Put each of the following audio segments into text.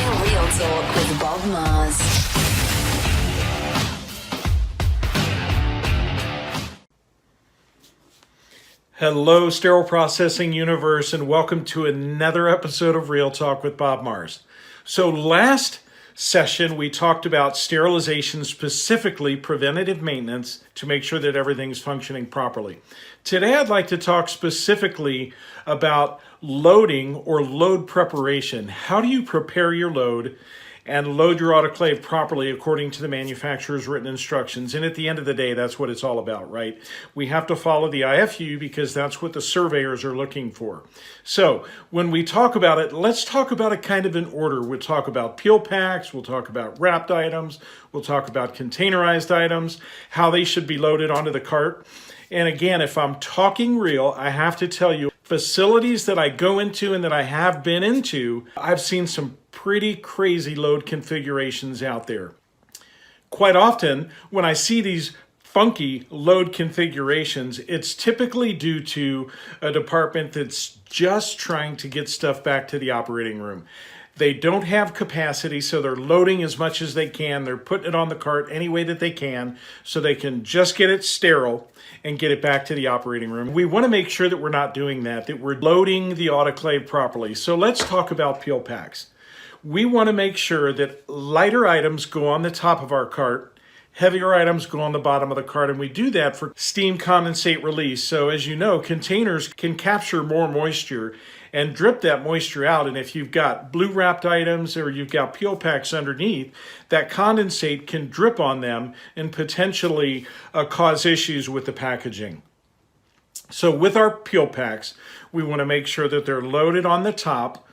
Real Talk with Bob Mars. Hello, Sterile Processing Universe, and welcome to another episode of Real Talk with Bob Mars. So last session, we talked about sterilization, specifically preventative maintenance, to make sure that everything's functioning properly. Today, I'd like to talk specifically about loading or load preparation. How do you prepare your load and load your autoclave properly according to the manufacturer's written instructions? And at the end of the day, that's what it's all about, right? We have to follow the IFU because that's what the surveyors are looking for. So when we talk about it, let's talk about it kind of in order. We'll talk about peel packs, we'll talk about wrapped items, we'll talk about containerized items, how they should be loaded onto the cart. And again, if I'm talking real, I have to tell you, facilities that I go into and that I have been into, I've seen some pretty crazy load configurations out there. Quite often, when I see these funky load configurations, it's typically due to a department that's just trying to get stuff back to the operating room. They don't have capacity, so they're loading as much as they can. They're putting it on the cart any way that they can so they can just get it sterile and get it back to the operating room. We want to make sure that we're not doing that we're loading the autoclave properly. So let's talk about peel packs. We want to make sure that lighter items go on the top of our cart, heavier items go on the bottom of the cart, and we do that for steam condensate release. So as you know, containers can capture more moisture and drip that moisture out. And if you've got blue wrapped items or you've got peel packs underneath, that condensate can drip on them and potentially cause issues with the packaging. So with our peel packs, we want to make sure that they're loaded on the top,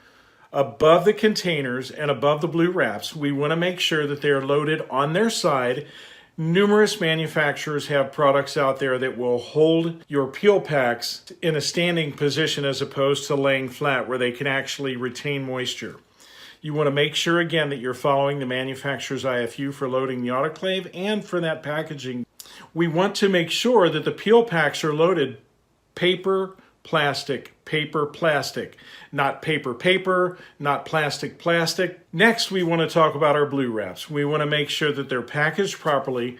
above the containers and above the blue wraps. We want to make sure that they are loaded on their side. Numerous manufacturers have products out there that will hold your peel packs in a standing position as opposed to laying flat, where they can actually retain moisture. You want to make sure, again, that you're following the manufacturer's IFU for loading the autoclave and for that packaging. We want to make sure that the peel packs are loaded paper, plastic, not paper, not plastic. Next, we want to talk about our blue wraps. We want to make sure that they're packaged properly,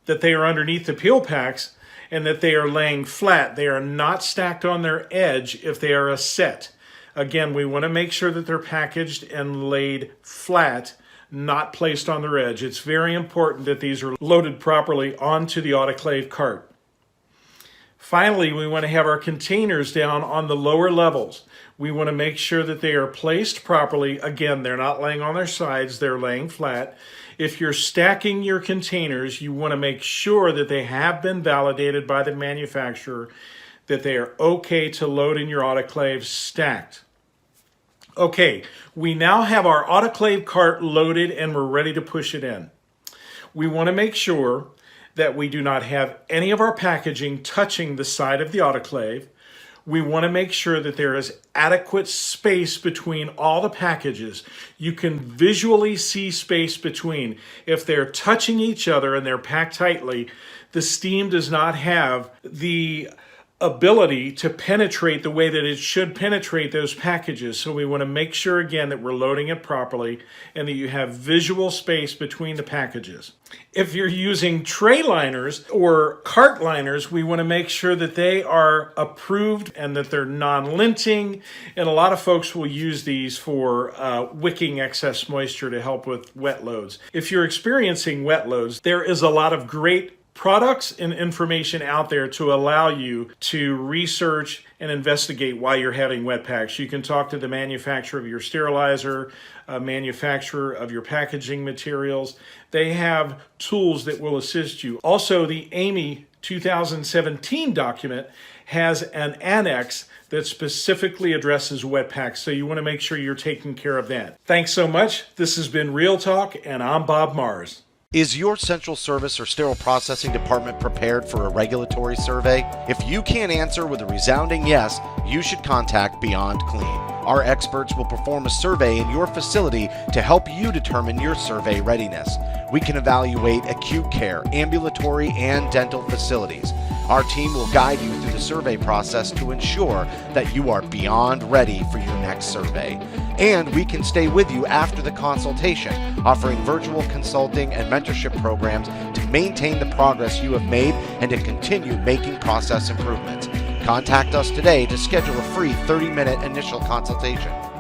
that they are underneath the peel packs, and that they are laying flat. They are not stacked on their edge if they are a set. Again, we want to make sure that they're packaged and laid flat, not placed on their edge. It's very important that these are loaded properly onto the autoclave cart. Finally, we want to have our containers down on the lower levels. We want to make sure that they are placed properly. Again, they're not laying on their sides, they're laying flat. If you're stacking your containers, you want to make sure that they have been validated by the manufacturer, that they are okay to load in your autoclave stacked. Okay, we now have our autoclave cart loaded and we're ready to push it in. We want to make sure that we do not have any of our packaging touching the side of the autoclave. We want to make sure that there is adequate space between all the packages. You can visually see space between. If they're touching each other and they're packed tightly, the steam does not have the ability to penetrate the way that it should penetrate those packages. So we want to make sure, again, that we're loading it properly and that you have visual space between the packages. If you're using tray liners or cart liners, we want to make sure that they are approved and that they're non-linting. And a lot of folks will use these for wicking excess moisture to help with wet loads. If you're experiencing wet loads, there is a lot of great products and information out there to allow you to research and investigate why you're having wet packs. You can talk to the manufacturer of your sterilizer, manufacturer of your packaging materials. They have tools that will assist you. Also, the AAMI 2017 document has an annex that specifically addresses wet packs, so you want to make sure you're taking care of that. Thanks so much. This has been Real Talk, and I'm Bob Mars. Is your central service or sterile processing department prepared for a regulatory survey? If you can't answer with a resounding yes, you should contact Beyond Clean. Our experts will perform a survey in your facility to help you determine your survey readiness. We can evaluate acute care, ambulatory, and dental facilities. Our team will guide you through the survey process to ensure that you are beyond ready for your next survey. And we can stay with you after the consultation, offering virtual consulting and mentorship programs to maintain the progress you have made and to continue making process improvements. Contact us today to schedule a free 30-minute initial consultation.